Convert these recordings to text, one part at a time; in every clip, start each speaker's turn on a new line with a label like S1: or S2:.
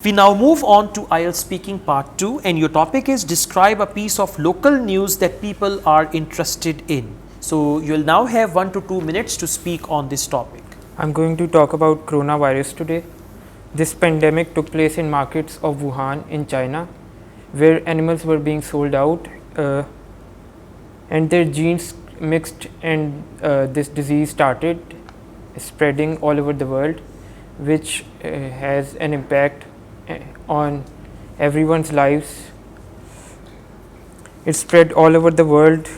S1: We now move on to IELTS speaking part 2, and your topic is describe a piece of local news that people are interested in. So you will now have 1 to 2 minutes to speak on this topic.
S2: I'm going to talk about coronavirus today. This pandemic took place in markets of Wuhan in China, where animals were being sold out and their genes mixed, and this disease started spreading all over the world, which has an impact on everyone's lives. It spread all over the world,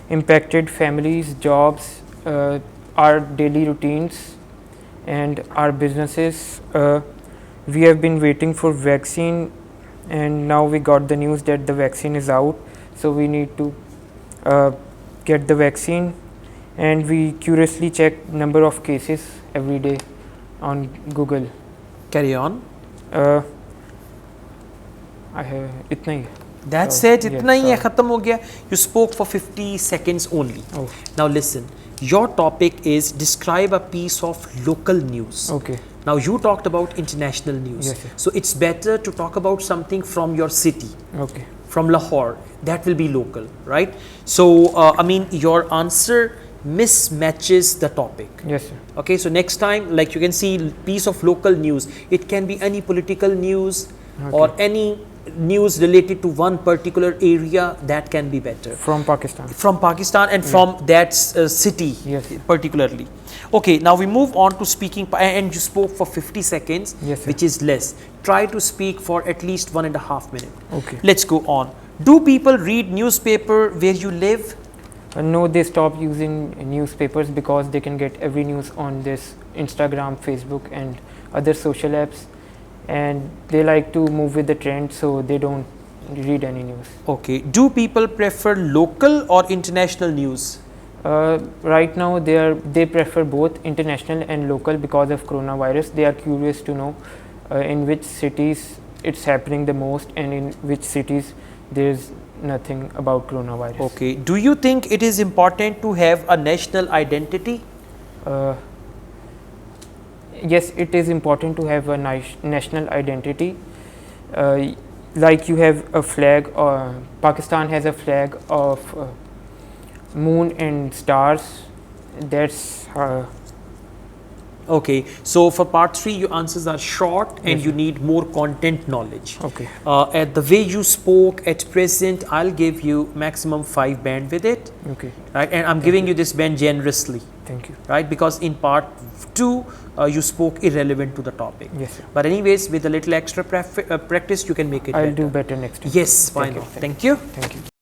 S2: impacted families, jobs, our daily routines and our businesses. We have been waiting for vaccine, and now we got the news that the vaccine is out, so we need to get the vaccine, and we curiously check number of cases every day on Google.
S1: Carry on.
S2: I have itna hi hai.
S1: That's
S2: So,
S1: it.
S2: yes,
S1: Itna hi hai,
S2: so-
S1: khatam ho gaya. You spoke for 50 seconds only.
S2: Oh,
S1: Now listen, your topic is describe a piece of local news.
S2: okay.
S1: Now you talked about international news.
S2: Yes, yes.
S1: So it's better to talk about something from your city.
S2: Okay.
S1: From Lahore, that will be local, right? So I mean your answer mismatches the topic.
S2: Yes, sir.
S1: Okay, so next time, like you can see piece of local news, it can be any political news or any news related to one particular area, that can be better.
S2: From Pakistan.
S1: From Pakistan and from that city
S2: Yes.
S1: particularly. Okay, now we move on to speaking, and you spoke for 50 seconds,
S2: Yes, sir.
S1: which is less. Try to speak for at least 1.5 minutes.
S2: Okay.
S1: Let's go on. Do people read newspaper where you live?
S2: No, they stopped using newspapers because they can get every news on this Instagram, Facebook and other social apps, and they like to move with the trend, so they don't read any news.
S1: Okay. Do people prefer local or international news?
S2: Right now they prefer both international and local because of coronavirus. They are curious to know in which cities it's happening the most and in which cities there is nothing about coronavirus.
S1: Okay. Do you think it is important to have a national identity?
S2: Yes, it is important to have a national identity. Like you have a flag, Pakistan has a flag of moon and stars. That's
S1: Okay. So for part 3, your answers are short and
S2: Yes,
S1: you
S2: sir.
S1: need more content knowledge.
S2: okay.
S1: At the way you spoke at present, I'll give you maximum 5 band with it,
S2: Okay,
S1: right? And I'm giving you this band generously,
S2: thank you.
S1: right? Because in part 2, you spoke irrelevant to the topic.
S2: Yes, sir.
S1: But anyways, with a little extra practice, you can make it
S2: I'll
S1: better.
S2: do better next time.
S1: Yes, why
S2: Thank you.
S1: not? Thank you.
S2: Thank you.